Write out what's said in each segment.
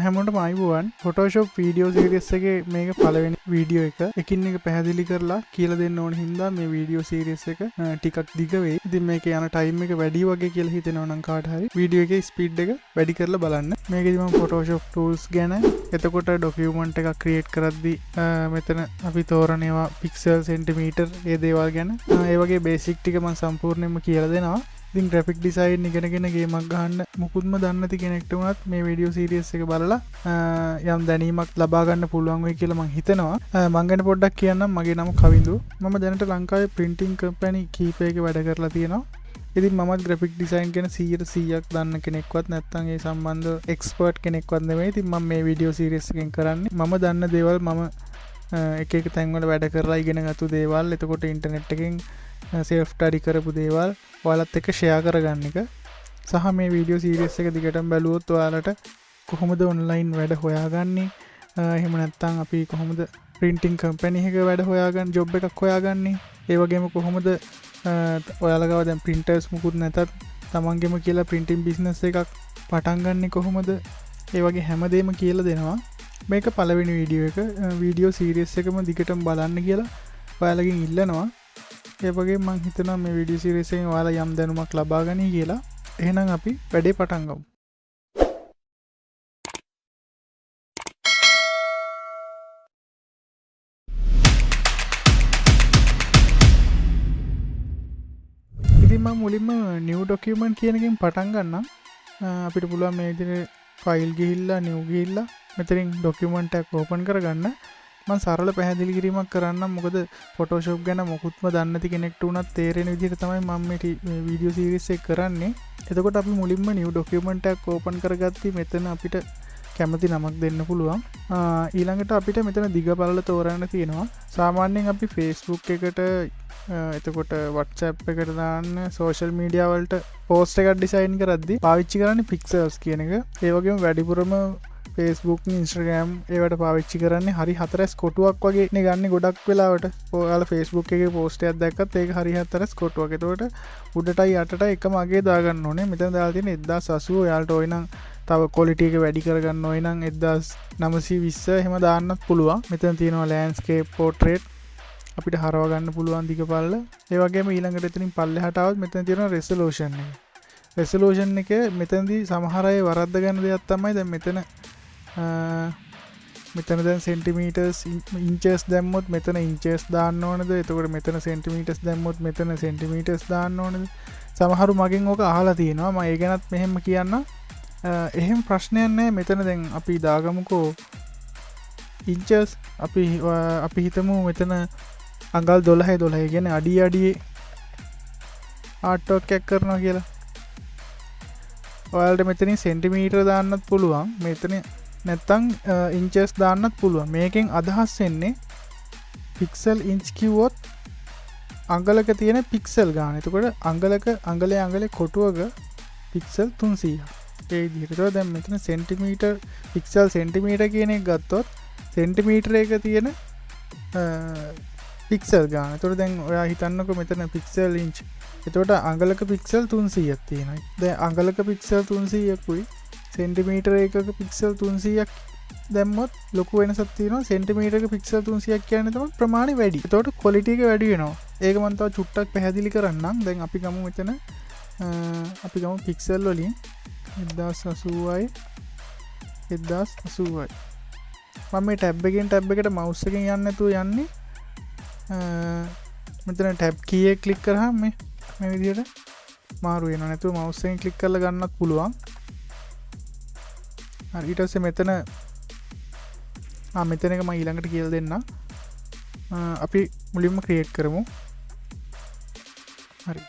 හැමෝටම අයිබෝවන්. Photoshop video series එකේ මේක පළවෙනි වීඩියෝ එක. එකින් එක පැහැදිලි කරලා කියලා දෙන්න ඕන හින්දා මේ වීඩියෝ series එක ටිකක් දිග වෙයි. ඉතින් මේකේ යන ටයිම් එක වැඩි වගේ කියලා හිතෙනවා නම් කාට හරි වීඩියෝ එකේ ස්පීඩ් එක වැඩි කරලා බලන්න. මේකෙදි මම Photoshop tools ගැන එතකොට document එකක් create කරද්දී මෙතන අපි තෝරන ඒවා pixel centimeter ඒ දේවල් ගැන ඒ වගේ basic ටික මම සම්පූර්ණයෙන්ම කියලා දෙනවා. ඉතින් graphic design ඉගෙනගෙන ගේමක් ගහන්න මුකුත්ම දන්නේ නැති කෙනෙක්ට වුණත් මේ වීඩියෝ සීරීස් එක බලලා යම් දැනීමක් ලබා ගන්න පුළුවන් වෙයි කියලා මම හිතනවා. මම ගැන පොඩ්ඩක් කියන්නම්. මගේ නම කවිඳු. මම දැනට ලංකාවේ printing company කීපයක වැඩ කරලා තියෙනවා. ඉතින් මමත් graphic design ගැන 100%ක් දන්න කෙනෙක්වත් නැත්නම් ඒ සම්බන්ධ expert කෙනෙක්වත් නෙවෙයි. ඉතින් මම මේ වීඩියෝ සීරීස් එකෙන් කරන්නේ මම දන්න දේවල් මම එක එක තැන්වල වැඩ කරලා ඉගෙනගත්තු දේවල් එතකොට ඉන්ටර්නෙට් එකෙන් self study කරපු දේවල් ඔයාලත් එක්ක share කරගන්න එක සහ මේ වීඩියෝ සීරීස් එක දිගටම බැලුවොත් ඔයාලට කොහොමද ඔන්ලයින් වැඩ හොයාගන්නේ එහෙම නැත්නම් අපි කොහොමද printing company එකක වැඩ හොයාගන්න job එකක් හොයාගන්නේ ඒ වගේම කොහොමද ඔයාලා ගාව දැන් printers මුකුත් නැතත් තමන්ගෙම කියලා printing business එකක් පටන් ගන්නෙ කොහොමද ඒ වගේ හැමදේම කියලා දෙනවා මේක පළවෙනි වීඩියෝ එක වීඩියෝ සීරීස් එකම දිගටම බලන්න කියලා ඔයාලගෙන් ඉල්ලනවා ඒ වගේ මම හිතනවා මේ වීඩියෝ සීරීස් එකෙන් ඔයාලා යම් දැනුමක් ලබා ගනී කියලා. එහෙනම් අපි වැඩේ පටන් ගමු. ඉතින් මම මුලින්ම new document කියන එකෙන් පටන් ගන්නම්. අපිට පුළුවන් මේ විදිහට file ගිහිල්ලා new ගිහිල්ලා මෙතනින් document එකක් open කරගන්න. මම සරල පැහැදිලි කිරීමක් කරන්නම් මොකද Photoshop ගැන මොකුත්ම දන්නේ නැති කෙනෙක්ට උනත් තේරෙන විදිහට තමයි මම මේ වීඩියෝ සීරීස් එක කරන්නේ. එතකොට අපි මුලින්ම new document එකක් open කරගත්තී මෙතන අපිට කැමති නමක් දෙන්න පුළුවන්. ඊළඟට අපිට මෙතන දිග පළල තෝරන්න තියෙනවා. සාමාන්‍යයෙන් අපි Facebook එකට එතකොට WhatsApp එකට දාන්න social media වලට post එකක් design කරද්දී පාවිච්චි කරන්නේ pixels කියන එක. ඒ වගේම වැඩිපුරම Facebook Instagram ඒවට පාවිච්චි කරන්නේ හරි 4S කොටුවක් වගේ නේ ගන්න ගොඩක් වෙලාවට. ඔයාලා Facebook එකේ post එකක් දැක්කත් ඒක හරි 4S කොටුවක්. ඒතකොට උඩටයි යටටයි එකම අගේ දාගන්න ඕනේ. මෙතන දාලා තියෙන 1080 ඔයාලට ওই නම් තව quality එක වැඩි කරගන්න ඕයි නම් 1920 එහෙම දාන්නත් පුළුවන්. මෙතන තියෙනවා landscape portrait අපිට හරව ගන්න පුළුවන් දිග පළල. ඒ වගේම ඊළඟට එතනින් පල්ලෙහාට આવත් මෙතන තියෙනවා resolution එක. resolution එක මෙතනදී සමහර අය වරද්ද ගන්න දෙයක් තමයි දැන් මෙතන දැන් centimeters inches දැම්මොත් මෙතන inches දාන්න ඕනද? එතකොට මෙතන centimeters දැම්මොත් මෙතන centimeters දාන්න ඕනද? සමහරු මගෙන් ඕක අහලා තියෙනවා. මම ඒ ගැනත් මෙහෙම කියන්නම්. එහෙම ප්‍රශ්නයක් නැහැ. මෙතන දැන් අපි දාගමුකෝ inches අපි හිතමු මෙතන අඟල් 12 කියන්නේ අඩියේ ආර්ට් එකක් කරනවා කියලා. ඔයාලට මෙතනින් සෙන්ටිමීටර දාන්නත් පුළුවන්. මෙතන නැත්තම් ඉන්චස් දාන්නත් පුළුවන්. මේකෙන් අදහස් වෙන්නේ පික්සල් ඉන්ච් කිව්වොත් අඟලක තියෙන පික්සල් ගාන. එතකොට අඟලේ කොටුවක පික්සල් 300ක්. ඒ විදිහට. දැන් මෙතන සෙන්ටිමීටර් පික්සල් සෙන්ටිමීටර් කියන එක ගත්තොත් සෙන්ටිමීටර එක තියෙන පික්සල් ගාන. එතකොට දැන් ඔයා හිතන්නකෝ මෙතන පික්සල් ඉන්ච්. එතකොට අඟලක පික්සල් 300ක් තියෙනවා. දැන් අඟලක පික්සල් 300කුයි සෙන්ටිමීටර එකක පික්සල් 300ක් දැම්මොත් ලොකු වෙනසක් තියෙනවා. සෙන්ටිමීටරක පික්සල් 300ක් කියන්නේ තමයි ප්‍රමාණය වැඩි. එතකොට ක්වොලිටි එක වැඩි වෙනවා. ඒක මම තව චුට්ටක් පැහැදිලි කරන්නම්. දැන් අපි ගමු මෙතන පික්සල් වලින් 1080යි 1080යි. මම මේ ටැබ් එකෙන් ටැබ් එකට මවුස් එකෙන් යන්නේ නැතුව යන්නේ. මෙතන ටැබ් කී එක ක්ලික් කරාම මේ විදිහට මාරු වෙනවා. නැතුව මවුස් එකෙන් ක්ලික් කරලා ගන්නත් පුළුවන්. හරි ඊට පස්සේ මෙතන එක මම ඊළඟට කියලා දෙන්නම්. අපි මුලින්ම ක්‍රියේට් කරමු. හරි.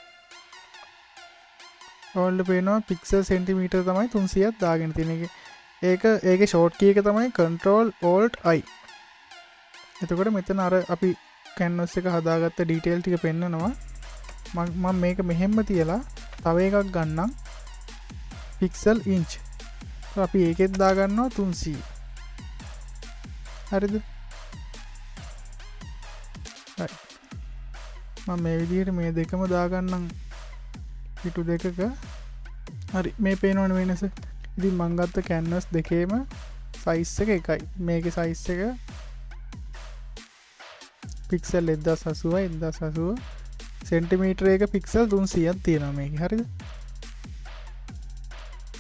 ඔයාලට පේනවා පික්සල් සෙන්ටිමීටර තමයි 300ක් දාගෙන තියෙන එක. ඒකේ ෂෝට් කී එක තමයි Control Alt I. එතකොට මෙතන අර අපි canvas එක හදාගත්ත detail ටික පෙන්නනවා. මම මේක මෙහෙම තියලා තව එකක් ගන්නම්. Pixel inch. අපි ඒකෙත් දාගන්නවා 300. හරිද? හරි. මම මේ විදිහට මේ දෙකම දාගන්නම් පිටු දෙකක. හරි මේ පේනවනේ වෙනස. ඉතින් මම ගත්ත canvas දෙකේම සයිස් එක එකයි. මේකේ සයිස් එක පික්සල් 1080 1080 සෙන්ටිමීටර එක පික්සල් 300ක් තියෙනවා මේකේ. හරිද?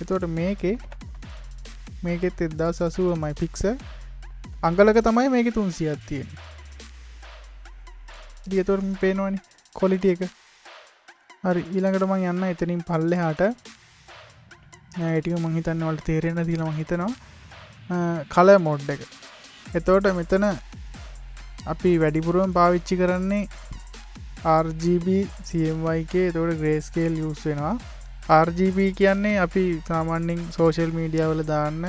එතකොට මේකෙත් 1080මයි පික්සල් අංගලක තමයි මේකේ 300ක් තියෙන්නේ. ඉතින් එතකොට මේ පේනවනේ ක්වොලිටි එක. හරි ඊළඟට මම යන්න එතනින් පල්ලෙහාට. ඒ ටික මම හිතන්නේ ඔයාලට තේරෙන්න දීලා මම හිතනවා කලර් මෝඩ් එක. එතකොට මෙතන අපි වැඩිපුරම පාවිච්චි කරන්නේ RGB CMYK. එතකොට grayscale use වෙනවා. RGB කියන්නේ අපි සාමාන්‍යයෙන් social media වල දාන්න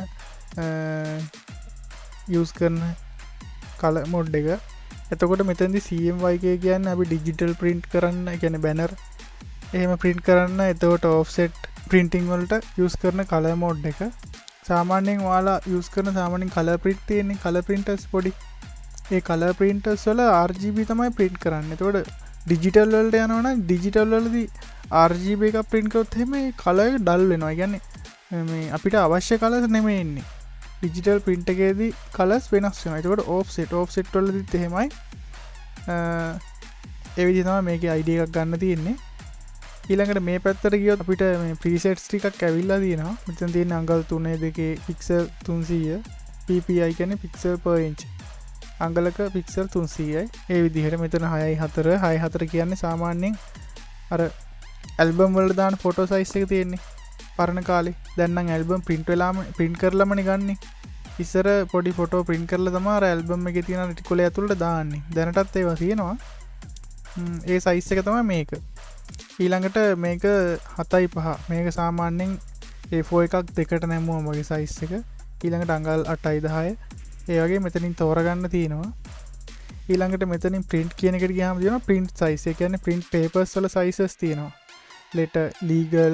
use කරන කලර් මෝඩ් එක. එතකොට මෙතනදී CMYK කියන්නේ අපි digital print කරන්න, ඒ කියන්නේ banner එහෙම print කරන්න. එතකොට offset printing වලට use කරන කලර් මෝඩ් එක. සාමාන්‍යයෙන් ඔයාලා use කරන සාමාන්‍යයෙන් කලර් print තියෙන්නේ කලර් printers පොඩි. ඒ කලර් printers වල RGB තමයි print කරන්නේ. එතකොට digital වලට යනවා නම් digital වලදී RGB එකක් print කරොත් එහෙම ඒ color එක dull වෙනවා. ඒ කියන්නේ මේ අපිට අවශ්‍ය colors නෙමෙයි එන්නේ. digital print එකේදී colors වෙනස් වෙනවා. එතකොට offset වලදීත් එහෙමයි. ඒ විදිහ තමයි මේකේ idea එකක් ගන්න තියෙන්නේ. ඊළඟට මේ පැත්තට ගියොත් අපිට මේ presets ටිකක් ඇවිල්ලා තියෙනවා. මෙතන තියෙන අඟල් 3 2 pixel 300 ppi කියන්නේ pixel per inch. අඟලක pixel 300යි. ඒ විදිහට මෙතන 6.4 කියන්නේ සාමාන්‍යයෙන් අර ඇල්බම් වලට දාන ෆොටෝ සයිස් එක තියෙන්නේ පරණ කාලේ. දැන් නම් ඇල්බම් print කරලාමනේ ගන්නෙ. ඉස්සර පොඩි ෆොටෝ print කරලා තමයි අර ඇල්බම් එකේ තියෙන රිටිකුලේ ඇතුළට දාන්නේ. දැනටත් ඒවා තියෙනවා. ඒ සයිස් එක තමයි මේක. ඊළඟට මේක 7.5. මේක සාමාන්‍යයෙන් A4 එකක් දෙකට නැමුවම වගේ සයිස් එක. ඊළඟට අඟල් 8යි 10යි. ඒ වගේ මෙතනින් තෝරගන්න තියෙනවා. ඊළඟට මෙතනින් print කියන එකට ගියාම තියෙනවා print size. ඒ කියන්නේ print papers වල sizes තියෙනවා. letter, legal,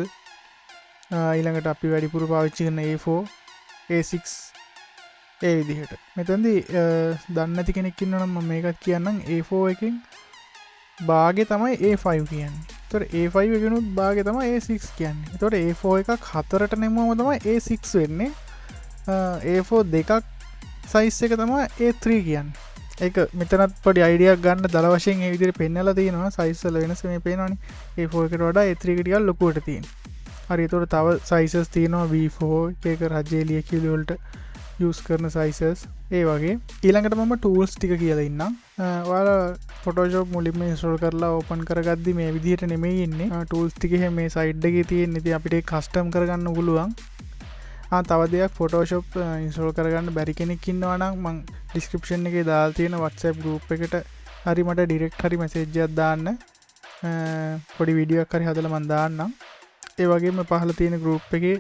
ඊළඟට අපි වැඩිපුර පාවිච්චි කරන A4, A6 ඒ විදිහට. මෙතනදී දන්නේ නැති කෙනෙක් ඉන්නවා නම් මම මේකත් කියන්නම්. A4 එකෙන් භාගය තමයි A5 කියන්නේ. එතකොට A5 එකෙනුත් භාගය තමයි A6 කියන්නේ. එතකොට A4 එකක් 4ට නෙමුවම තමයි A6 වෙන්නේ. A4 දෙකක් සයිස් එක තමයි A3 කියන්නේ. ඒක මෙතනත් පොඩි අයිඩියක් ගන්න දල වශයෙන් මේ විදිහට පෙන්නලා තියෙනවා. සයිස් වල වෙනස මේ පේනවනේ. A4 එකට වඩා A3 එක ටිකක් ලොකුවට තියෙනවා. හරි. ඒතකොට තව සයිසස් තියෙනවා V4 එක රජයේ ලියකියවිලි වලට යූස් කරන සයිසස්. ඒ වගේ. ඊළඟට මම ටූල්ස් ටික කියලා ඉන්නම්. ඔයාලා Photoshop මුලින්ම ඉන්ස්ටෝල් කරලා ඕපන් කරගද්දි මේ විදිහට නෙමෙයි ඉන්නේ. ටූල්ස් ටික මේ සයිඩ් එකේ තියෙන. ඉතින් අපිට ඒක කස්ටම් කරගන්න පුළුවන්. තව දෙයක් Photoshop ඉන්ස්ටෝල් කරගන්න බැරි කෙනෙක් ඉන්නවා නම් මම description එකේ දාලා තියෙන WhatsApp group එකට හරි මට direct හරි message එකක් දාන්න. පොඩි වීඩියෝ එකක් හරි හදලා මම දාන්නම්. ඒ වගේම පහළ තියෙන group එකේ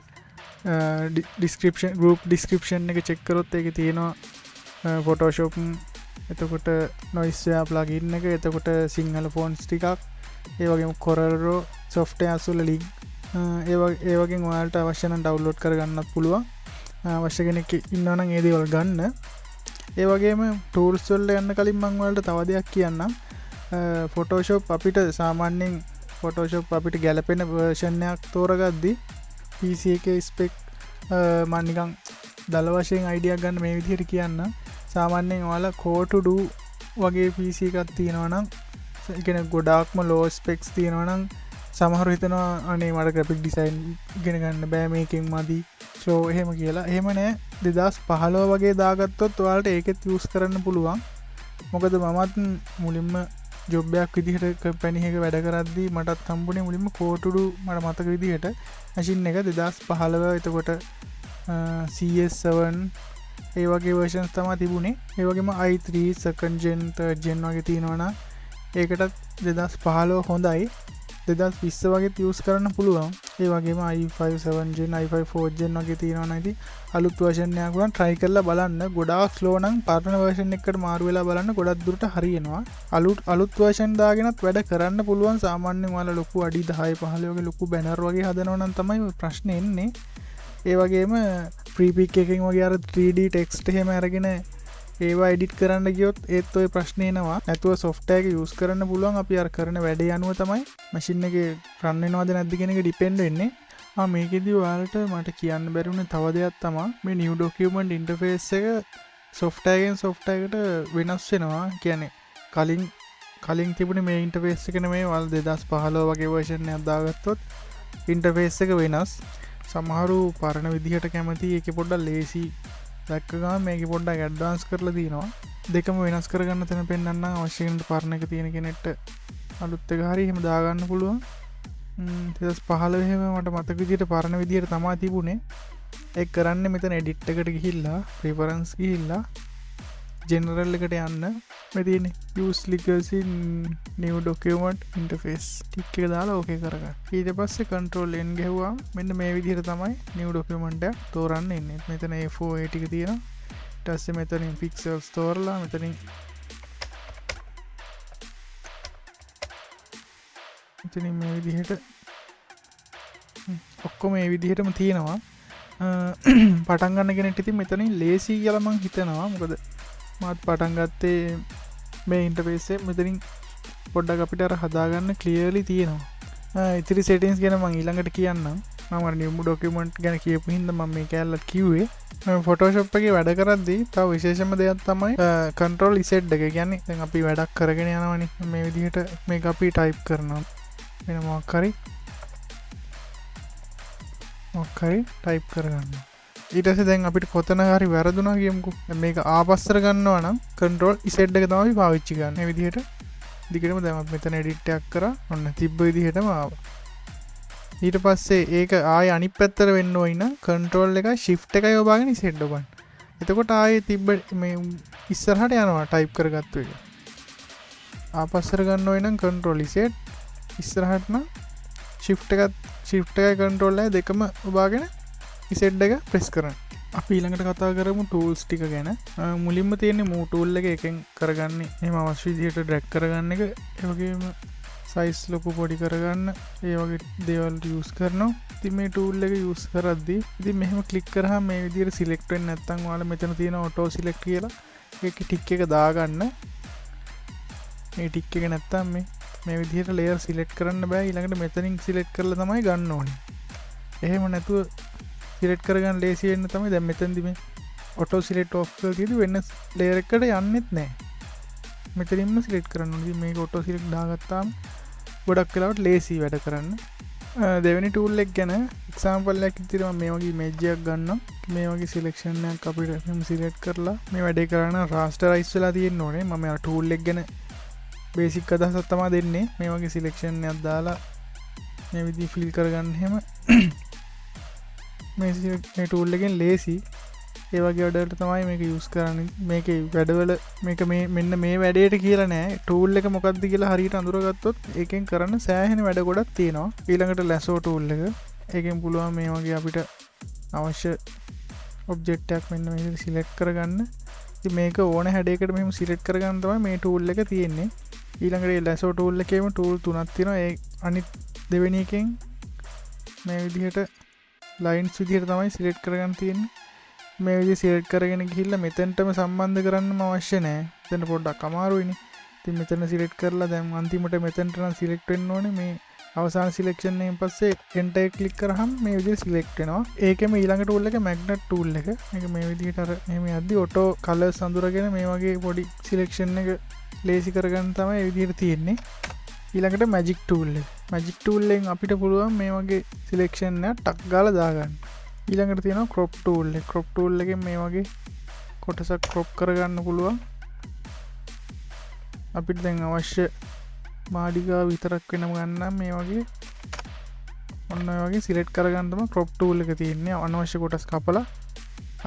group description එක check කරොත් ඒකේ තියෙනවා Photoshop, එතකොට noise swap plugin එක, එතකොට සිංහල fonts ටිකක්, ඒ වගේම Corel Draw softwares වල link ඒ වගේ ඔයාලට අවශ්‍ය නම් ඩවුන්ලෝඩ් කරගන්නත් පුළුවන්. අවශ්‍ය කෙනෙක් ඉන්නවා නම් ඒ දේවල් ගන්න. ඒ වගේම ටූල්ස් වලට යන්න කලින් මම ඔයාලට තව දෙයක් කියන්නම්. Photoshop අපිට සාමාන්‍යයෙන් Photoshop අපිට ගැලපෙන version එකක් තෝරගද්දි PC එකේ spec මම නිකන් දල වශයෙන් idea ගන්න මේ විදිහට කියන්න. සාමාන්‍යයෙන් ඔයාලා core to do වගේ PC එකක් තියෙනවා නම්, ඒ කියන්නේ ගොඩාක්ම low specs තියෙනවා නම් සමහර හිතනවා අනේ මට graphic design ඉගෙන ගන්න බෑ මේකෙන් මදි ෂෝ එහෙම කියලා. එහෙම නෑ. 2015 වගේ දාගත්තොත් ඔයාලට ඒකෙත් use කරන්න පුළුවන්. මොකද මමත් මුලින්ම ජොබ් එකක් විදිහට කම්පැනි එකක වැඩ කරද්දී මටත් හම්බුනේ මුලින්ම core to do මට මතක විදිහට machine එක 2015. එතකොට CS7 ඒ වගේ versions තමයි තිබුණේ. ඒ වගේම i3 second gen third gen වගේ තියෙනවා නම් ඒකටත් 2015 හොඳයි. 2020 වගේ use කරන්න පුළුවන්. ඒ වගේම i5 7 gen i5 4 gen වගේ තියෙනවා නම් ඉතින් අලුත් version එකක් ගන්න try කරලා බලන්න. ගොඩාක් slow නම් පරණ version එකකට මාරු වෙලා බලන්න ගොඩක් දුරට හරියනවා. අලුත් version දාගෙනත් වැඩ කරන්න පුළුවන්. සාමාන්‍යයෙන් ඔයාලා ලොකු අඩි 10 15 වගේ ලොකු banner වගේ හදනවා නම් තමයි ප්‍රශ්නේ එන්නේ. ඒ වගේම pre-pic එකකින් වගේ අර 3D text එහෙම අරගෙන ඒවා එඩිට් කරන්න ගියොත් ඒත් ඔය ප්‍රශ්නේ එනවා. නැතුව software එක use කරන්න පුළුවන්. අපි අර කරන වැඩේ අනුව තමයි machine එකේ run වෙනවද නැද්ද කියන එක depend වෙන්නේ. මේකෙදි ඔයාලට මට කියන්න බැරි වුණේ තව දෙයක් තමයි මේ new document interface එක software එකෙන් software එකට වෙනස් වෙනවා. කියන්නේ කලින් තිබුණේ මේ interface එක නෙමෙයි. ඔයාලා 2015 වගේ version එකක් දාගත්තොත් interface එක වෙනස්. සමහරු පරණ විදිහට කැමති ඒකේ පොඩ්ඩක් ලේසි දැක්ක ගමන් මේකේ පොඩ්ඩක් ඇඩ්වාන්ස් කරලා දිනවා. දෙකම වෙනස් කරගන්න තැන පෙන්නන්න අවශ්‍ය වෙන පරණ එක තියෙන කෙනෙක්ට අලුත් එක හරි එහෙම දාගන්න පුළුවන්. 2015 එහෙම මට මතක විදිහට පරණ විදිහට තමයි තිබුණේ. ඒක කරන්නේ මෙතන edit එකට ගිහිල්ලා preference ගිහිල්ලා general එකට යන්න මේ තියෙන්නේ use legacy new document interface ටික එක දාලා ඕකේ කරගන්න. ඊට පස්සේ control n ගැහුවාම මෙන්න මේ විදිහට තමයි new document එක තෝරන්න එන්නේ. මෙතන A4 ඒ ටික තියෙනවා. ඊට පස්සේ මෙතනින් pixels තෝරලා මෙතනින් මේ විදිහට ඔක්කොම මේ විදිහටම තියෙනවා. පටන් ගන්න කෙනෙක්ට ඉතින් මෙතනින් ලේසි කියලා මං හිතනවා. මොකද මාත් පටන් ගත්තේ මේ ඉන්ටර්ෆේස් එක මෙතනින් පොඩ්ඩක් අපිට අර හදාගන්න ක්ලියර්ලි තියෙනවා. ඉතිරි settings ගැන මං ඊළඟට කියන්නම්. මම අර new document ගැන කියපු හින්දා මම මේ කැලලත් කිව්වේ. Photoshop එකේ වැඩ කරද්දී තව විශේෂම දෙයක් තමයි control z එක. කියන්නේ දැන් අපි වැඩක් කරගෙන යනවනේ. මේ විදිහට මේක අපි type කරනවා. වෙන මොකක් හරි type කරගන්න. ඊට පස්සේ දැන් අපිට කොතන හරි වැරදුනා කියමුකෝ. මේක ආපස්සට ගන්නවා නම් control z එක තමයි පාවිච්චි කරන්නේ. මේ විදිහට දිගටම දැන් අපි මෙතන edit එකක් කරා. ඔන්න තිබ්බ විදිහටම ආවා. ඊට පස්සේ ඒක ආයේ අනිත් පැත්තට වෙන්න ඕයි නම් control එක shift එකයි ඔබාගෙන z ඔබන්න. එතකොට ආයේ තිබ්බ මේ ඉස්සරහට යනවා type කරගත්තු එක. ආපස්සට ගන්න ඕයි නම් control z ඉස්සරහට නම් shift එකයි control එකයි දෙකම ඔබාගෙන z එක press කරන්න. අපි ඊළඟට කතා කරමු tools ටික ගැන. මුලින්ම තියෙන්නේ move tool එක එකෙන් කරගන්නේ. එහෙම අවශ්‍ය විදිහට drag කරගන්න එක. ඒ වගේම size ලොකු පොඩි කරගන්න ඒ වගේ දේවල් use කරනවා. ඉතින් මේ tool එක use කරද්දී ඉතින් මෙහෙම click කරාම මේ විදිහට select වෙන්නේ නැත්නම් ඔයාලා මෙතන තියෙන auto select කියලා ඒකේ tick එක දාගන්න. මේ tick එක නැත්නම් මේ විදිහට layer select කරන්න බෑ. ඊළඟට මෙතනින් select කරලා තමයි ගන්න ඕනේ. එහෙම නැතුව select කරගන්න ලේසි වෙන්න තමයි දැන් මෙතනදි මේ auto select off කරලා තියෙදි වෙන layer එකකට යන්නෙත් නැහැ. මෙතනින්ම select කරන්න ඕනේ. ඉතින් මේක auto select දාගත්තාම ගොඩක් වෙලාවට ලේසි වැඩ කරන්න. දෙවෙනි tool එක ගැන example එකක් විදිහට මම මේ වගේ image එකක් ගන්නවා. මේ වගේ selection එකක් අපිට මෙහෙම select කරලා මේ වැඩේ කරන්න rasterize වෙලා තියෙන්න ඕනේ. මම අර tool එක ගැන බේසික් අදහසක් තමයි දෙන්නේ. මේ වගේ සිලෙක්ෂන් එකක් දාලා මේ විදිහ ෆිල් කරගන්න හැම මේ ටූල් එකෙන් ලේසි. ඒ වගේ වැඩවලට තමයි මේක යූස් කරන්නේ. මේකේ වැඩවල මේක මෙන්න මේ වැඩේට කියලා නෑ. ටූල් එක මොකක්ද කියලා හරියට අඳුරගත්තොත් ඒකෙන් කරන්න සෑහෙන වැඩ ගොඩක් තියෙනවා. ඊළඟට lasso ටූල් එක. ඒකෙන් පුළුවන් මේ වගේ අපිට අවශ්‍ය ඔබ්ජෙක්ට් එකක් මෙන්න මේ විදිහට සිලෙක්ට් කරගන්න. ඉතින් මේක ඕන හැඩයකට මෙහෙම සිලෙක්ට් කරගන්න තමයි මේ ටූල් එක තියෙන්නේ. ඊළඟට lasso tool එකේම tool තුනක් තියෙනවා. ඒ අනිත් දෙවෙනි එකෙන් මේ විදිහට lines විදිහට තමයි select කරගන්න තියෙන්නේ. මේ විදිහට select කරගෙන ගිහිල්ලා මෙතෙන්ටම සම්බන්ධ කරන්නම අවශ්‍ය නැහැ. එතන පොඩ්ඩක් අමාරුයිනේ. ඉතින් මෙතන select කරලා දැන් අන්තිමට මෙතෙන්ට නම් select වෙන්න ඕනේ. මේ අවසාන selection එකෙන් පස්සේ enter එක click කරාම මේ විදිහට select වෙනවා. ඒකෙම ඊළඟ tool එක magnet tool එක. මේක මේ විදිහට අර මෙහෙම යද්දි auto colors අඳුරගෙන මේ වගේ පොඩි selection එක ලේසි කරගන්න තමයි මේ විදිහට තියෙන්නේ. ඊළඟට magic tool එක. magic tool එකෙන් අපිට පුළුවන් මේ වගේ selection එක ටක් ගාලා දාගන්න. ඊළඟට තියෙනවා crop tool එක. crop tool එකෙන් මේ වගේ කොටසක් crop කරගන්න පුළුවන්. අපිට දැන් අවශ්‍ය මාඩිගා විතරක් වෙනම ගන්න මේ වගේ ඔන්න ඔය වගේ select කරගන්න තමයි crop tool එක තියෙන්නේ. අනවශ්‍ය කොටස් කපලා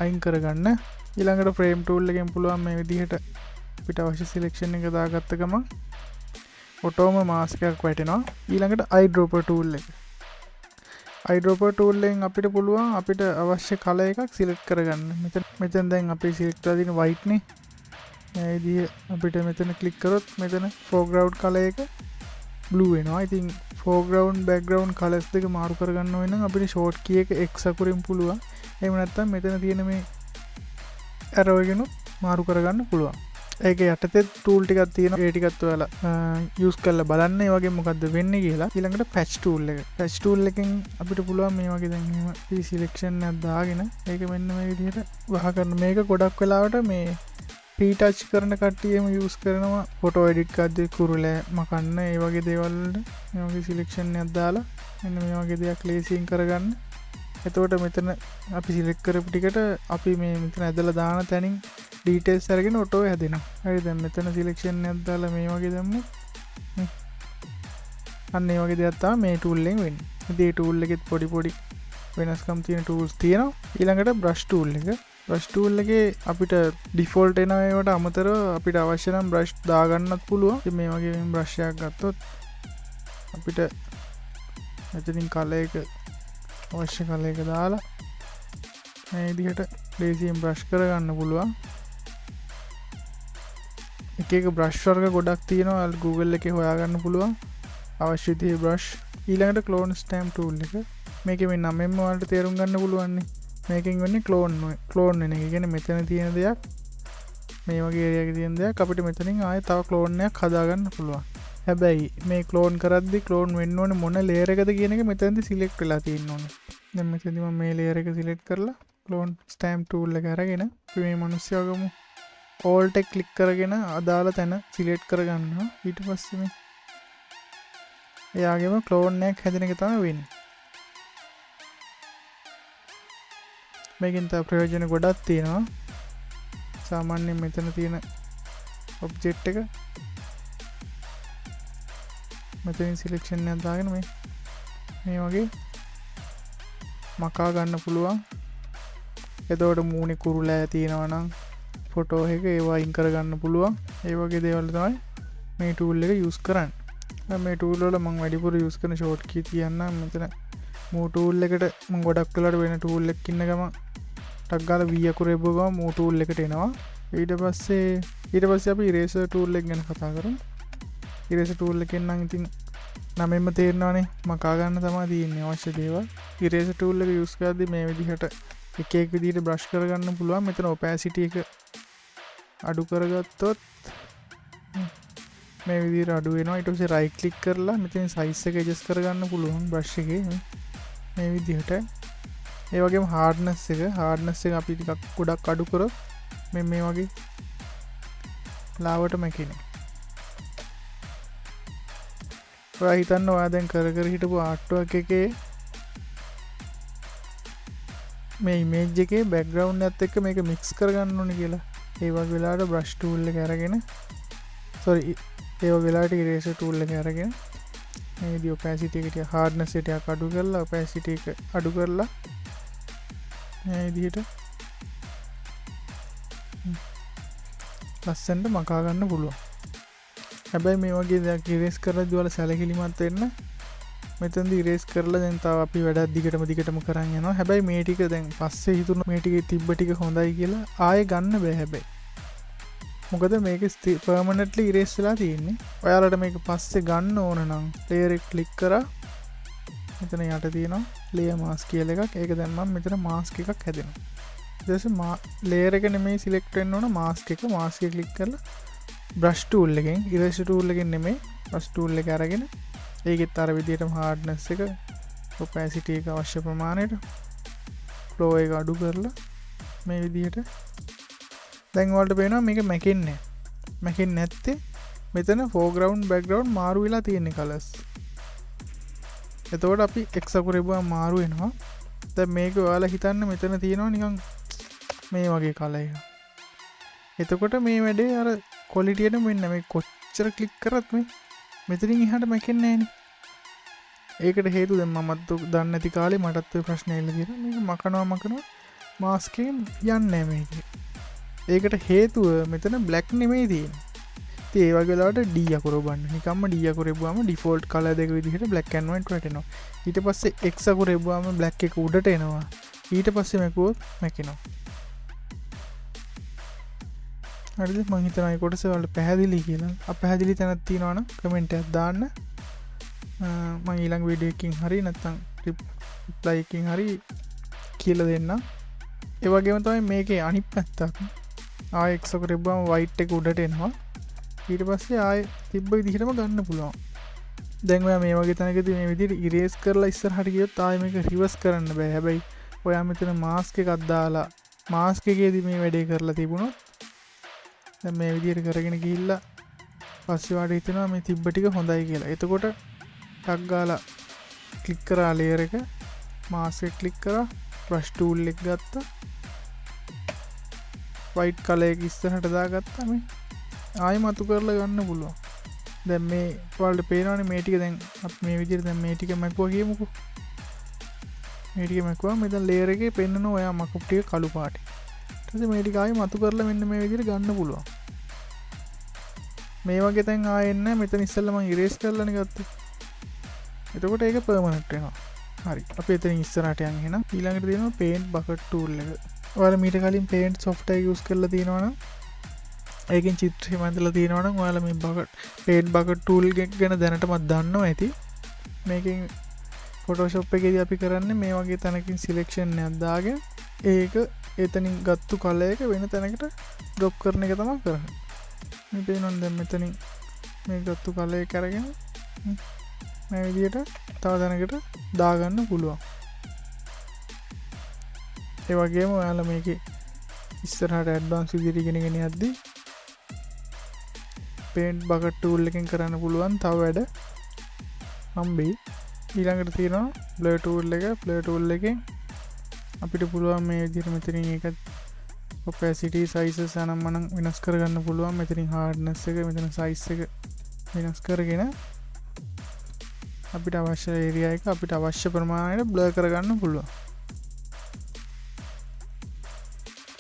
අයින් කරගන්න. ඊළඟට frame tool එකෙන් පුළුවන් මේ විදිහට අපිට අවශ්‍ය selection එක දාගත්ත ගමන් ඔටෝම මාස්ක් එකක් වැටෙනවා. ඊළඟට eyedropper tool එක. eyedropper tool එකෙන් අපිට පුළුවන් අපිට අවශ්‍ය color එකක් select කරගන්න. මෙතන දැන් අපි select කරලා තියෙන white නේ. මේ විදිහ අපිට මෙතන click කරොත් මෙතන foreground color එක blue වෙනවා. ඉතින් foreground background colors දෙක මාරු කරගන්න ඕන නම් අපිට short key එක X අකුරෙන් පුළුවන්. එහෙම නැත්නම් මෙතන තියෙන මේ arrow එකෙන් මාරු කරගන්න පුළුවන්. ඒක යටතේ ටූල් ටිකක් තියෙනවා. ඒ ටිකත් ඔයාලා යූස් කරලා බලන්න ඒ වගේ මොකද්ද වෙන්නේ කියලා. ඊළඟට පැච් ටූල් එක. පැච් ටූල් එකෙන් අපිට පුළුවන් මේ වගේ දැන් එහෙම P සිලෙක්ෂන් එකක් දාගෙන ඒක මෙන්න මේ විදිහට වහ කරන. මේක ගොඩක් වෙලාවට මේ ටච් කරන කට්ටියම යූස් කරනවා ෆොටෝ එඩිට් කරද්දී කුරුලෑ මකන්න ඒ වගේ දේවල් වලට මේ වගේ සිලෙක්ෂන් එකක් දාලා මෙන්න මේ වගේ දෙයක් ලේසියෙන් කරගන්න. එතකොට මෙතන අපි සිලෙක්ට් කරපු ටිකට අපි මේ මෙතන ඇදලා දාන තැනින් ඩීටේල්ස් අරගෙන ඔටෝ හැදෙනවා. හරි දැන් මෙතන සිලෙක්ෂන් එකක් දාලා මේ වගේ දැම්මොත් අන්න ඒ වගේ දෙයක් තමයි මේ ටූල් එකෙන් වෙන්නේ. ඉතින් මේ ටූල් එකෙත් පොඩි වෙනස්කම් තියෙන ටූල්ස් තියෙනවා. ඊළඟට බ්‍රෂ් ටූල් එක. බ්‍රෂ් ටූල් එකේ අපිට ඩිෆෝල්ට් එන ඒවාට අමතරව අපිට අවශ්‍ය නම් බ්‍රෂ් දාගන්නත් පුළුවන්. ඉතින් මේ වගේ බ්‍රෂ් එකක් ගත්තොත් අපිට මෙතනින් කලර් එක අවශ්‍ය කලර් එක දාලා මේ විදිහට ලේසියෙන් බ්‍රෂ් කරගන්න පුළුවන්. එක බ්‍රෂ් වර්ග ගොඩක් තියෙනවා. Google එකේ හොයාගන්න පුළුවන් අවශ්‍ය දේ බ්‍රෂ්. ඊළඟට ක්ලෝන් ස්ටැම්ප් ටූල් එක. මේකේ මේ නමෙන්ම වලට තේරුම් ගන්න පුළුවන් නේ. මේකෙන් වෙන්නේ ක්ලෝන් වෙන එක. කියන්නේ මෙතන තියෙන දෙයක් මේ වගේ ඒරියා එකේ තියෙන දෙයක් අපිට මෙතනින් ආයෙ තව ක්ලෝන් එකක් හදාගන්න පුළුවන්. හැබැයි මේ ක්ලෝන් කරද්දි ක්ලෝන් වෙන්න ඕනේ මොන ලේයර් එකද කියන එක මෙතනදී සිලෙක්ට් වෙලා තියෙන්න ඕනේ. දැන් මෙතනදී මම මේ ලේයර් එක සිලෙක්ට් කරලා ක්ලෝන් ස්ටැම්ප් ටූල් එක අරගෙන අපි මේ මිනිස්සයා ගමු. ඕල්ට් එක ක්ලික් කරගෙන අදාළ තැන සිලෙක්ට් කරගන්නවා. ඊට පස්සේ මේ එයාගේම ක්ලෝන් එකක් හැදෙන එක තමයි වෙන්නේ. මේකෙන් තව ප්‍රයෝජන ගොඩක් තියෙනවා. සාමාන්‍යයෙන් මෙතන තියෙන ඔබ්ජෙක්ට් එක මෙතනින් සිලෙක්ෂන් එකක් දාගෙන මේ වගේ මකා ගන්න පුළුවන්. එතකොට මූණේ කුරුලෑ තියෙනවා නම් ෆොටෝ එක ඒවා අයින් කරගන්න පුළුවන්. ඒ වගේ දේවල් තමයි මේ ටූල් එක යූස් කරන්නේ. මේ ටූල් වල මම වැඩිපුර යූස් කරන ෂෝට් කී කියන්නම්. මෙතන මූ ටූල් එකට මම ගොඩක් වෙලාවට වෙන ටූල් එකක් ඉන්න ගම ටක් ගාලා V අකුර එබුව ගම මූ ටූල් එකට එනවා. ඊට පස්සේ අපි ඉරේසර් ටූල් එක ගැන කතා කරමු. ඉරේසර් ටූල් එකෙන් නම් ඉතින් නමෙන්ම තේරෙනවානේ මකා ගන්න තමයි තියෙන්නේ අවශ්‍ය දේවල්. ඉරේසර් ටූල් එක යූස් කරද්දී මේ විදිහට එක විදිහට බ්‍රෂ් කරගන්න පුළුවන්. මෙතන ඔපැසිටි එක අඩු කරගත්තොත් මේ විදිහට අඩු වෙනවා. ඊට පස්සේ රයිට් ක්ලික් කරලා මෙතන සයිස් එක ඇඩ්ජස්ට් කරගන්න පුළුවන් බ්‍රෂ් එකේ මේ විදිහට. ඒ වගේම හાર્ඩ්නස් එක අපි ටිකක් ගොඩක් අඩු කරොත් මේ වගේ ලාවට මැකිනේ. ඔයා හිතන්න ඔයා දැන් කර හිටපු ආර්ට් වර්ක් එකේ මේ ඉමේජ් එකේ බෑග්ග්‍රවුන්ඩ් එකත් එක්ක මේක මික්ස් කරගන්න ඕනේ කියලා. ඒ වගේ වෙලාවට බ්‍රෂ් ටූල් එක අරගෙන ඒ වගේ වෙලාවට ඉරේසර් ටූල් එක අරගෙන මේ විදිහ ඔපැසිටි එක ටික හાર્ඩ්නස් එක ටික අඩු කරලා ඔපැසිටි එක අඩු කරලා මේ විදිහට ලස්සනට මකා ගන්න පුළුවන්. හැබැයි මේ වගේ දෙයක් ඉරේස් කරද්දී වල සැලකිලිමත් වෙන්න. මෙතනදී ඉරේස් කරලා දැන් තව අපි වැඩක් දිගටම කරන් යනවා. හැබැයි මේ ටික දැන් පස්සේ හිතුණා මේ ටිකේ තිබ්බ ටික හොඳයි කියලා ආයෙ ගන්න බෑ හැබැයි. මොකද මේක පර්මනන්ට්ලි ඉරේස් වෙලා තියෙන්නේ. ඔයාලට මේක පස්සේ ගන්න ඕන නම් ලේයර් එක ක්ලික් කරා මෙතන යට තියෙනවා ලේයර් මාස්ක් කියලා එකක්. ඒක දැන් මම මෙතන මාස්ක් එකක් හැදෙනවා. ඊට පස්සේ ලේයර් එක නෙමෙයි සිලෙක්ට් වෙන්න ඕන මාස්ක් එක. මාස්ක් එක ක්ලික් කරලා බ්‍රෂ් ටූල් එකෙන් ඉරේසර් ටූල් එකෙන් නෙමෙයි බ්‍රෂ් ටූල් එක අරගෙන ඒකෙත් අර විදිහටම හાર્ඩ්නස් එක ඔපැසිටි එක අවශ්‍ය ප්‍රමාණයට ෆ්ලෝ එක අඩු කරලා මේ විදිහට දැන් ඔයාලට පේනවා මේක මැකෙන්නේ නැත්තේ මෙතන ෆෝග්‍රවුන්ඩ් බෑග්ග්‍රවුන්ඩ් මාරු වෙලා තියෙන කලර්ස්. එතකොට අපි x අකුරේ බුවා මාරු වෙනවා. දැන් මේක ඔයාලා හිතන්න මෙතන තියෙනවා නිකන් මේ වගේ කලර් එක. එතකොට මේ වැඩේ අර ක්වොලිටියට මෙන්න මේ කොච්චර ක්ලික් කරත් මෙතනින් එහාට මැකෙන්නේ නැහනේ. ඒකට හේතුව දැන් මමත් දන්නේ නැති කාලේ මටත් ඔය ප්‍රශ්නේ එල්ල කියලා මේක මකනවා මාස්ක් එකෙන් යන්නේ නැහැ මේක. ඒකට හේතුව මෙතන බ්ලැක් නෙමෙයි තියෙන්නේ. ඉතින් ඒ වගේ වෙලාවට D අකුර ඔබන්න. නිකම්ම D අකුර එබුවාම ඩිෆෝල්ට් කලර් දෙක විදිහට black and white වැටෙනවා. ඊට පස්සේ X අකුර එබුවාම black එක උඩට එනවා. ඊට පස්සේ මැකුවොත් මැකිනවා. හරිද? මම හිතනවා මේ කොටස වලට පැහැදිලි කියලා. අපැහැදිලි තැනක් තියෙනවා නම් කමෙන්ට් එකක් දාන්න. මම ඊළඟ වීඩියෝ එකකින් හරි නැත්නම් රිප්ලයි එකකින් හරි කියලා දෙන්නම්. ඒ වගේම තමයි මේකේ අනිත් පැත්තක්. ආයෙ X එක තිබ්බම white එක උඩට එනවා. ඊට පස්සේ ආයෙ තිබ්බ විදිහටම ගන්න පුළුවන්. දැන් ඔයා මේ වගේ තැනකදී මේ විදිහට ඉරේස් කරලා ඉස්සරහට ගියොත් ආයෙ මේක රිවර්ස් කරන්න බෑ. හැබැයි ඔයා මෙතන මාස්ක් එකක් දාලා මාස්ක් එකේදී මේ වැඩේ කරලා තිබුණොත් දැන් මේ විදිහට කරගෙන ගිහිල්ලා පස්සේ වාට හිතෙනවා මේ තිබ්බ ටික හොඳයි කියලා. එතකොට ටක් ගාලා ක්ලික් කරා ලේයර් එක මාස්ක් එක ක්ලික් කරා බ්‍රෂ් ටූල් එක ගත්තා. white color එක ඉස්සරහට දාගත්තා මේ. ආයෙ මතු කරලා ගන්න පුළුවන්. දැන් මේ ඔයාලට පේනවනේ මේ ටික දැන් අපි මේ විදිහට දැන් මේ ටික මැකුවා කියමුකෝ. මේ ටික මැකුවා මෙතන ලේයර් එකේ පෙන්නන ඔයා මකුප් ටික කළු පාටේ. ඊට පස්සේ මේ ටික ආයෙ මතු කරලා මෙන්න මේ විදිහට ගන්න පුළුවන්. මේ වගේ තැන් ආයෙ එන්නේ මෙතන ඉස්සෙල්ලා මම ඉරේස් කරලානේ ගත්තේ. එතකොට ඒක පර්මනන්ට් වෙනවා. හරි. අපි එතනින් ඉස්සරහට යන් එහෙනම් ඊළඟට තියෙනවා paint bucket tool එක. ඔයාලා මීට කලින් paint software use කරලා තියෙනවා නම් ඒකෙන් චිත්‍රය මැදලා තියෙනවා නම් ඔයාලා මේ paint bucket tool ගැන දැනටමත් දන්නවා ඇති. මේකෙන් Photoshop එකේදී අපි කරන්නේ මේ වගේ තැනකින් selection එකක් දාගෙන ඒක එතනින් ගත්තු color එක වෙන තැනකට drop කරන එක තමයි කරන්නේ. මේ පේනවනේ දැන් මෙතනින් මේ ගත්තු color එක අරගෙන මේ විදිහට තව තැනකට දාගන්න පුළුවන්. ඒ වගේම ඔයාලා මේකේ ඉස්සරහට ඇඩ්වාන්ස් විදිහට ඉගෙනගෙන යද්දී paint bucket tool එකෙන් කරන්න පුළුවන් තව වැඩ හම්බෙයි. ඊළඟට තියෙනවා blur tool එක. blur tool එකෙන් අපිට පුළුවන් මේ විදිහට මෙතනින් ඒක opacity sizes අනම්මනම් වෙනස් කරගන්න පුළුවන්. මෙතනින් hardness එක මෙතන size එක වෙනස් කරගෙන අපිට අවශ්‍ය ඒරියා එක අපිට අවශ්‍ය ප්‍රමාණයට blur කරගන්න පුළුවන්.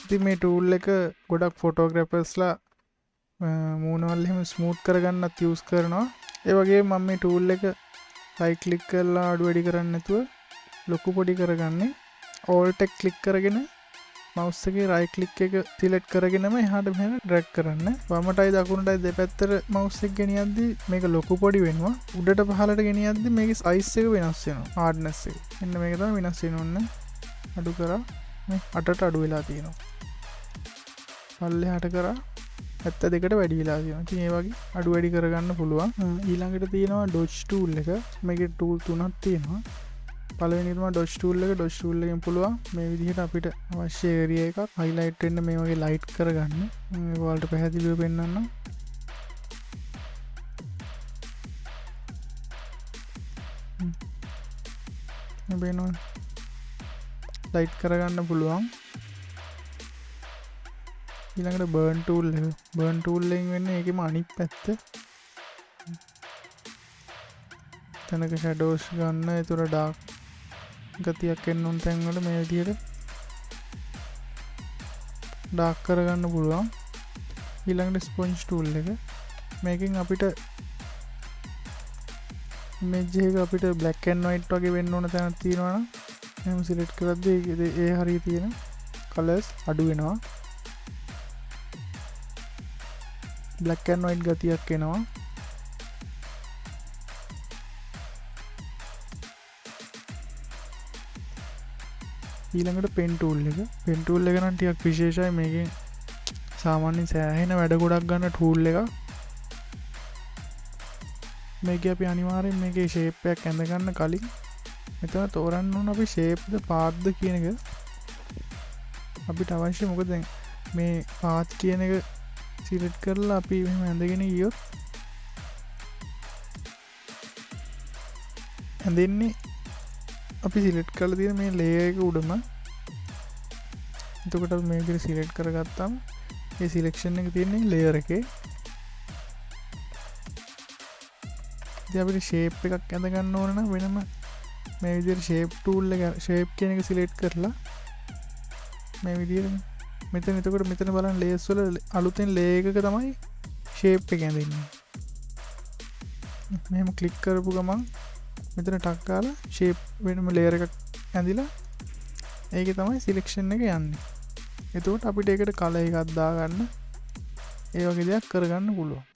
ඉතින් මේ tool එක ගොඩක් photographers-ලා මූණවල එහෙම ස්මූත් කරගන්නත් යූස් කරනවා. ඒ වගේම මම මේ tool එක right click කරලා අඩු වැඩි කරන්නේ නැතුව ලොකු පොඩි කරගන්නේ alt එක click කරගෙන mouse එකේ right click එක select කරගෙනම එහාට මෙහාට drag කරන්න. වමටයි දකුණටයි දෙපැත්තට mouse එක ගෙනියද්දි මේක ලොකු පොඩි වෙනවා. උඩට පහළට ගෙනියද්දි මේකේ size එක වෙනස් වෙනවා. hardness එක. මෙන්න මේක තමයි වෙනස් වෙන්නේ. අඩු කරා මේ අටට අඩු වෙලා තියෙනවා. පල්ලෙහාට කරා 72ට වැඩි වෙලා තියෙනවා. ඉතින් ඒ වගේ අඩු වැඩි කරගන්න පුළුවන්. ඊළඟට තියෙනවා dodge tool එක. මේකේ tool තුනක් තියෙනවා. පළවෙනි තමයි dodge tool එක. dodge tool එකෙන් පුළුවන් මේ විදිහට අපිට අවශ්‍ය area එකක් highlight වෙන්න මේ වගේ light කරගන්න. මේක ඔයාලට පැහැදිලිව පෙන්නන්නම්. මේ වෙනවා light කරගන්න පුළුවන්. ඊළඟට burn tool එක. burn tool එකෙන් වෙන්නේ ඒකෙම අනිත් පැත්ත. තැනක shadows ගන්න. ඒතර dark ගතියක් එන්න උන් තැන් වල මේ විදිහට dark කරගන්න පුළුවන්. ඊළඟට sponge tool එක. මේකෙන් අපිට image එක අපිට black and white වගේ වෙන්න ඕන තැනක් තියෙනවා නම් එහෙම select කරද්දී ඒ හරිය තියෙන colors අඩු වෙනවා. black and white ගතියක් එනවා. ඊළඟට pen tool එක. pen tool එක නම් ටිකක් විශේෂයි. මේකෙන් සාමාන්‍යයෙන් සෑහෙන වැඩ ගොඩක් ගන්න tool එකක්. මේකේ අපි අනිවාර්යෙන් මේකේ shape එකක් ඇඳ ගන්න කලින් මෙතන තෝරන්න ඕන අපි shape ද path ද කියන එක අපිට අවශ්‍ය. මොකද දැන් මේ path කියන එක select කරලා අපි මෙහෙම ඇඳගෙන ගියොත් ඇඳෙන්නේ අපි select කරලා තියෙන මේ layer එක උඩම. එතකොට අපි මේ විදිහට select කරගත්තාම ඒ selection එක තියෙන්නේ layer එකේ. ඉතින් අපිට shape එකක් ඇඳ ගන්න ඕන නම් වෙනම මේ විදිහට shape tool එක shape කියන එක select කරලා මේ විදිහට මෙතන එතකොට මෙතන බලන්න layers වල අලුතෙන් layer එකක තමයි shape එක ඇඳෙන්නේ. මෙහෙම click කරපු ගමන් මෙතන ටක් ගාලා shape වෙනම layer එකක් ඇඳිලා ඒකේ තමයි selection එක යන්නේ. එතකොට අපිට ඒකට color එකක් දාගන්න ඒ වගේ දෙයක් කරගන්න පුළුවන්.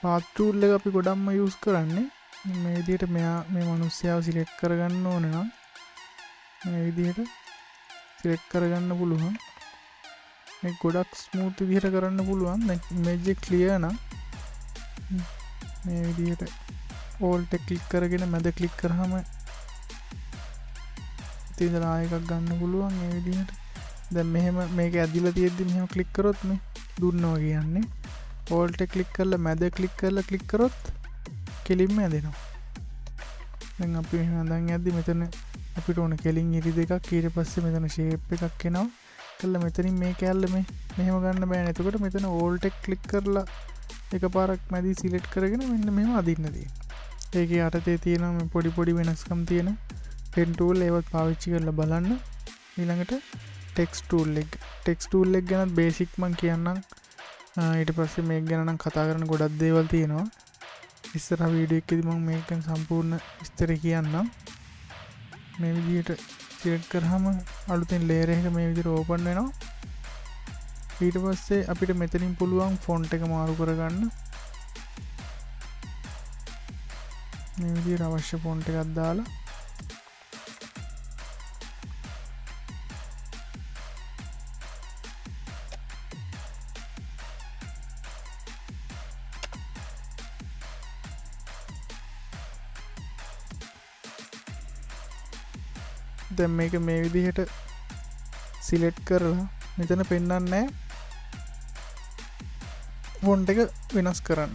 path tool එක අපි ගොඩක්ම use කරන්නේ මේ විදිහට මෙයා මේ මිනිස්සයාව select කරගන්න ඕන නම් මේ විදිහට select කරගන්න පුළුවන්. මේ ගොඩක් ස්මූත් විදිහට කරන්න පුළුවන්. දැන් ඉමේජ් එක ක්ලියර් නම් මේ විදිහට ඕල්ට් එක ක්ලික් කරගෙන මැද ක්ලික් කරාම ඉතින් ආයෙ එකක් ගන්න පුළුවන් මේ විදිහට. දැන් මෙහෙම මේක ඇදිලා තියෙද්දි මෙහෙම ක්ලික් කරොත් මේ දුන්නවා කියන්නේ ඕල්ට් එක ක්ලික් කරලා මැද ක්ලික් කරලා ක්ලික් කරොත් කෙලින්ම ඇදෙනවා. දැන් අපි මෙහෙම අඳන් යද්දි මෙතන අපිට ඕන කෙලින් ඉරි දෙකක් ඊට පස්සේ මෙතන ෂේප් එකක් එනවා. කළා මෙතනින් මේ කැල්ල මෙහෙම ගන්න බෑනේ. එතකොට මෙතන ඕල්ට් එක ක්ලික් කරලා එකපාරක් මැදි සිලෙක්ට් කරගෙන මෙන්න මෙහෙම අදින්න තියෙනවා. ඒකේ යටතේ තියෙනවා මේ පොඩි වෙනස්කම් තියෙන pen tool ඒවත් පාවිච්චි කරලා බලන්න. ඊළඟට text tool එක. text tool එක ගැන බේසික් මම කියන්නම්. ඊට පස්සේ මේක ගැන නම් කතා කරන්න ගොඩක් දේවල් තියෙනවා. ඉස්සරහ වීඩියෝ එකේදී මම මේක ගැන සම්පූර්ණ විස්තර කියන්නම්. මේ විදිහට සිලෙක්ට් කරාම අලුතෙන් ලේයර් එක මේ විදිහට ඕපන් වෙනවා. ඊට පස්සේ අපිට මෙතනින් පුළුවන් ෆොන්ට් එක මාරු කරගන්න. මේ විදිහට අවශ්‍ය ෆොන්ට් එකක් දාලා දැන් මේක මේ විදිහට සිලෙක්ට් කරලා මෙතන පෙන්වන්නේ ෆොන්ට් එක වෙනස් කරන්න.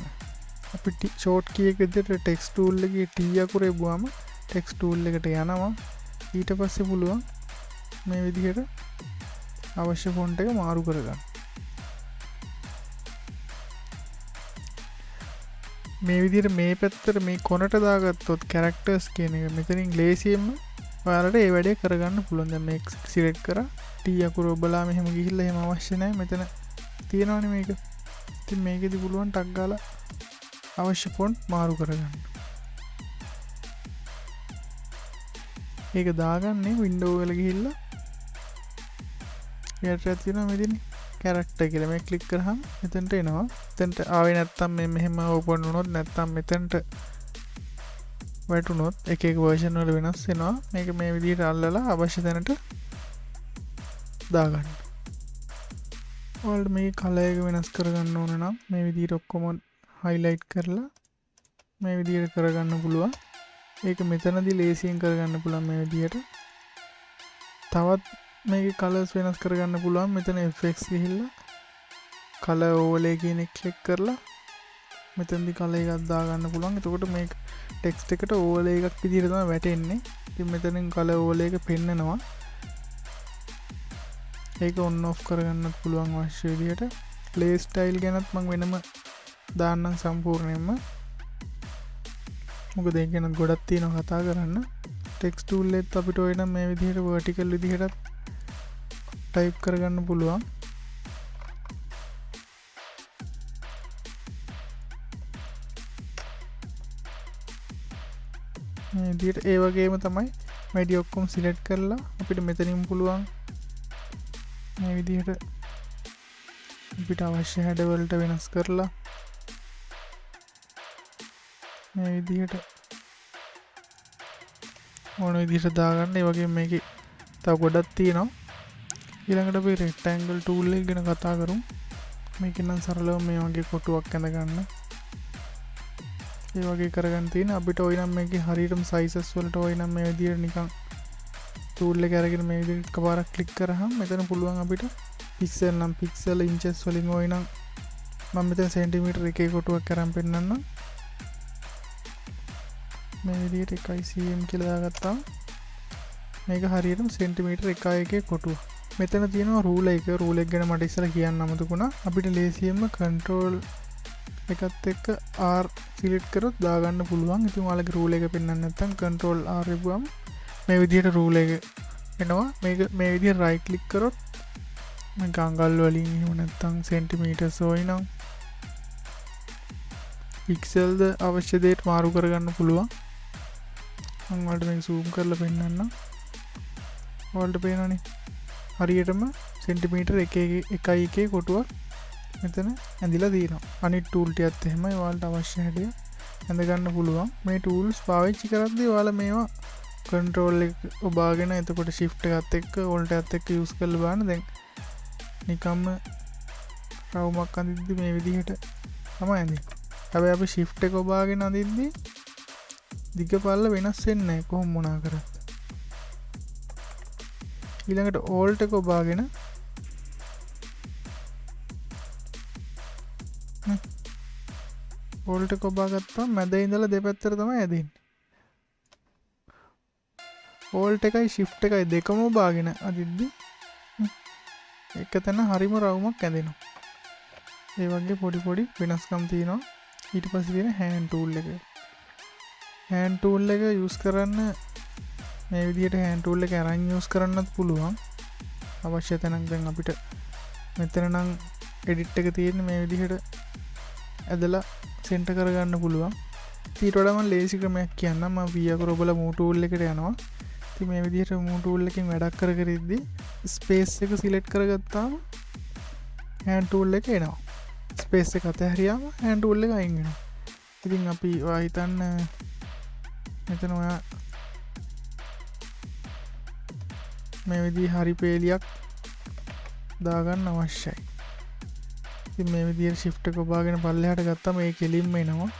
අපි ෂෝට් කී එක විදිහට ටෙක්ස්ට් ටූල් එකේ T අකුරේ බුවාම ටෙක්ස්ට් ටූල් එකට යනවා. ඊට පස්සේ පුළුවන් මේ විදිහට අවශ්‍ය ෆොන්ට් එක මාරු කරගන්න. මේ විදිහට මේ පැත්තට මේ කොනට දාගත්තොත් characters කියන එක මෙතනින් ලේසියෙන්ම ඔයාලට ඒ වැඩේ කරගන්න පුළුවන්. දැන් මේක සිලෙක්ට් කරා T අකුර ඔබලා මෙහෙම ගිහිල්ලා එහෙම අවශ්‍ය නැහැ. මෙතන තියෙනවනේ මේක. ඉතින් මේකෙදි පුළුවන් ටක් ගාලා අවශ්‍ය ෆොන්ට් මාරු කරගන්න. ඒක දාගන්නේ වින්ඩෝ වල ගිහිල්ලා යට තියෙනවා මෙතන character කියලා මේ ක්ලික් කරාම මෙතනට එනවා. එතනට ආවේ නැත්තම් මේ මෙහෙම ඕපන් වුණොත් නැත්තම් මෙතනට වැටුනොත් එක වර්ෂන් වල වෙනස් වෙනවා. මේක මේ විදිහට අල්ලලා අවශ්‍ය තැනට දාගන්න. ඔයාලට මේ කලර් එක වෙනස් කරගන්න ඕන නම් මේ විදිහට ඔක්කොම highlight කරලා මේ විදිහට කරගන්න පුළුවන්. ඒක මෙතනදී ලේසියෙන් කරගන්න පුළුවන් මේ විදිහට. තවත් මේකේ කලර්ස් වෙනස් කරගන්න පුළුවන්. මෙතන effects ගිහිල්ලා color overlay කියන එක ක්ලික් කරලා මෙතනදී කලර් එකක් දාගන්න පුළුවන්. එතකොට මේක ටෙක්ස්ට් එකට overlay එකක් විදිහට තමයි වැටෙන්නේ. ඉතින් මෙතනින් color overlay එක පෙන්නනවා. ඒක on off කරගන්නත් පුළුවන් අවශ්‍ය විදිහට. play style ගැනත් මම වෙනම දාන්නම් සම්පූර්ණයෙන්ම. මොකද ඒක ගැන ගොඩක් තියෙනවා කතා කරන්න. text tool එකත් අපිට ඔය නම් මේ විදිහට vertical විදිහට type කරගන්න පුළුවන්. මේ විදිහට ඒ වගේම තමයි වැඩි ඔක්කොම සිලෙක්ට් කරලා අපිට මෙතනින් පුළුවන් මේ විදිහට අපිට අවශ්‍ය හැඩ වලට වෙනස් කරලා මේ විදිහට ඕන විදිහට දාගන්න. ඒ වගේම මේකේ තව ගොඩක් තියෙනවා. ඊළඟට අපි rectangle tool එක ගැන කතා කරමු. මේක නම් සරලව මේ වගේ කොටුවක් ඇඳ ගන්න. ඒ වගේ කරගන්න තියෙන අපිට ওই නම් මේකේ හරියටම sizes වලට ওই නම් මේ විදිහට නිකන් tool එක අරගෙන මේ විදිහට එකපාරක් ක්ලික් කරාම මෙතන පුළුවන් අපිට pixel නම් pixel inches වලින් ওই නම් මම මෙතන සෙන්ටිමීටර් එකේ කොටුවක් කරන් පෙන්නන්නම්. මේ විදිහට 1 cm කියලා දාගත්තා. මේක හරියටම සෙන්ටිමීටර් 1 කොටුව. මෙතන තියෙනවා රූලර් එක. රූලර් එක ගැන මට ඉස්සෙල්ලා කියන්න අමතකුණා. අපිට ලේසියෙන්ම control එකත් එක්ක R සිලෙක්ට් කරොත් දාගන්න පුළුවන්. ඉතින් ඔයාලගේ රූලර් එක පෙන්වන්න නැත්නම් control R එපුවම මේ විදිහට රූලර් එක එනවා. මේක මේ විදිහට right click කරොත් මේක අඟල් වලින් එහෙම නැත්නම් සෙන්ටිමීටර්ස් වයිනම් පික්සල්ද අවශ්‍ය දෙයට මාරු කරගන්න පුළුවන්. මම ඔයාලට මේක zoom කරලා පෙන්නන්නම්. ඔයාලට පේනවනේ හරියටම සෙන්ටිමීටර් 1.1 කොටුවක් මෙතන ඇඳිලා තියෙනවා. අනිත් ටූල් ටිකත් එහෙමයි ඔයාලට අවශ්‍ය හැඩය ඇඳ ගන්න පුළුවන්. මේ ටූල්ස් පාවිච්චි කරද්දී ඔයාලා මේවා control එක ඔබාගෙන එතකොට shift එකත් එක්ක alt එකත් එක්ක use කරලා බලන්න. දැන් නිකම්ම රවුමක් අඳිද්දි මේ විදිහට තමයි ඇඳින්නේ. හැබැයි අපි shift එක ඔබාගෙන අඳිද්දි දිග පල්ල වෙනස් වෙන්නේ නැහැ කොහොම මොනා කරත්. ඊළඟට alt එක ඔබාගෙන alt එක ඔබා ගත්තාම මැද ඉඳලා දෙපැත්තට තමයි ඇදෙන්නේ. alt එකයි shift එකයි දෙකම ඔබාගෙන අදිද්දි එක තැන හරිම රවුමක් ඇඳෙනවා. ඒ වගේ පොඩි පොඩි වෙනස්කම් තියෙනවා. ඊට පස්සේ තියෙන hand tool එක. hand tool එක use කරන්න මේ විදිහට hand tool එක අරන් use කරන්නත් පුළුවන්. අවශ්‍ය තැනක් දැන් අපිට මෙතන නම් edit එක තියෙන මේ විදිහට ඇදලා center කරගන්න පුළුවන්. ඊට වඩා මම ලේසි ක්‍රමයක් කියන්නම්. මම V අකුර ඔබලා move tool එකට යනවා. ඉතින් මේ විදිහට move tool එකෙන් වැඩක් කර කර ඉද්දි space එක select කරගත්තාම hand tool එක එනවා. ස්පේස් එක අතහැරියාම hand tool එක අයින් වෙනවා. ඉතින් අපි ඔයා හිතන්න මෙතන ඔයා මේ විදිහේ හරි පේලියක් දාගන්න අවශ්‍යයි. ඉතින් මේ විදිහට shift එක ඔබාගෙන පල්ලෙහාට ගත්තම ඒ කෙලින්ම එනවා.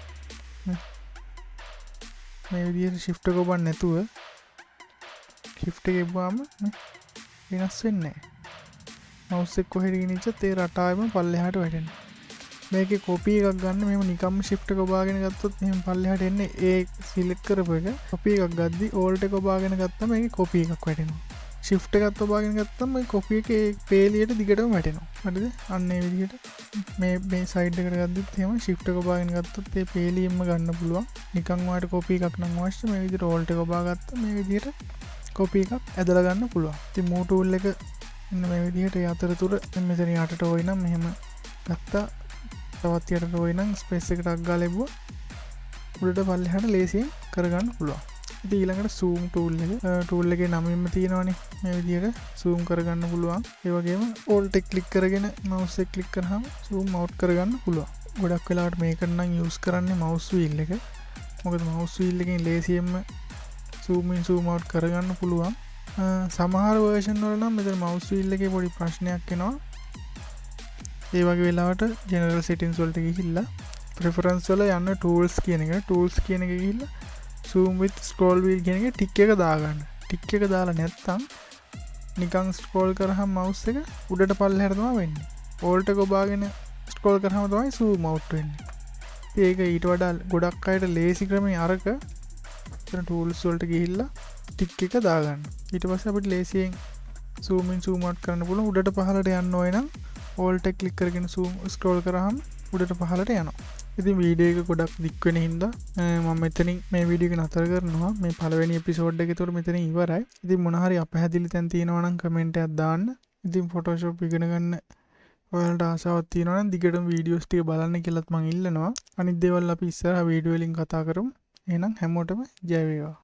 මේ විදිහට shift එක ඔබන්න නැතුව shift එක එබුවාම වෙනස් වෙන්නේ නැහැ. mouse එක කොහෙද ගෙනිච්චත් ඒ රටාවෙම පල්ලෙහාට වැටෙනවා. මේකේ copy එකක් ගන්න මෙහෙම නිකම්ම shift එක ඔබාගෙන ගත්තොත් මෙහෙම පල්ලෙහාට එන්නේ ඒ select කරපු එක. copy එකක් ගද්දි alt එක ඔබාගෙන ගත්තම මේකේ copy එකක් වැටෙනවා. shift එකත් ඔබාගෙන ගත්තම මේ copy එකේ පේලියට දිගටම වැටෙනවා. හරිද? අන්න ඒ විදිහට මේ side එකට ගද්දිත් එහෙම shift එක ඔබාගෙන ගත්තොත් ඒ පේලියෙම ගන්න පුළුවන්. නිකන් ඔයාලට copy එකක් නම් අවශ්‍ය මේ විදිහට alt එක ඔබාගත්තා මේ විදිහට copy එකක් ඇදලා ගන්න පුළුවන්. ඉතින් move tool එක මෙන්න මේ විදිහට ඒ අතරතුර මෙතන යටට ওই නම් මෙහෙම ගත්තා. තවත් යටට ওই නම් ස්පේස් එකට අක් ගාලා ලැබුවා. උඩට පල්ලෙහාට ලේසියෙන් කරගන්න පුළුවන්. ඉතින් ඊළඟට zoom tool එක tool එකේ නමින්ම තියෙනවනේ මේ විදිහට zoom කරගන්න පුළුවන්. ඒ වගේම alt එක click කරගෙන mouse එක click කරාම zoom out කරගන්න පුළුවන්. ගොඩක් වෙලාවට මේකට නම් use කරන්නේ mouse wheel එක. මොකද mouse wheel එකෙන් ලේසියෙන්ම zoom in zoom out කරගන්න පුළුවන්. සමහර version වල නම් මෙතන mouse wheel එකේ පොඩි ප්‍රශ්නයක් එනවා. ඒ වගේ වෙලාවට general settings වලට ගිහිල්ලා preference වල යන්න tools කියන එක ගිහිල්ලා zoom with scroll wheel කියන එක ටික් එක දාගන්න. ටික් එක දාලා නැත්නම් නිකන් scroll කරාම mouse එක උඩට පල්ලෙහාට තමයි වෙන්නේ. alt එක ඔබාගෙන scroll කරාම තමයි zoom out වෙන්නේ. ඒක ඊට වඩා ගොඩක් අයට ලේසි ක්‍රමයේ අරක එතන tools වලට ගිහිල්ලා ටික් එක දාගන්න. ඊට පස්සේ අපිට ලේසියෙන් zoom in zoom out කරන්න පුළුවන්. උඩට පහළට යන්න ඕන නම් alt එක click කරගෙන zoom scroll කරාම උඩට පහළට යනවා. ඉතින් වීඩියෝ එක ගොඩක් දික් වෙන හින්දා මම මෙතනින් මේ වීඩියෝ එක නතර කරනවා. මේ පළවෙනි එපිසෝඩ් එක ඒතකොට මෙතනින් ඉවරයි. ඉතින් මොන හරි අපහැදිලි තැන් තියෙනවා නම් කමෙන්ට් එකක් දාන්න. ඉතින් Photoshop ඉගෙන ගන්න ඔයාලට ආසාවක් තියෙනවා නම් දිගටම වීඩියෝස් ටික බලන්න කියලාත් මම ඉල්ලනවා. අනිත් දේවල් අපි ඉස්සරහ වීඩියෝ වලින් කතා කරමු. එහෙනම් හැමෝටම ජය වේවා.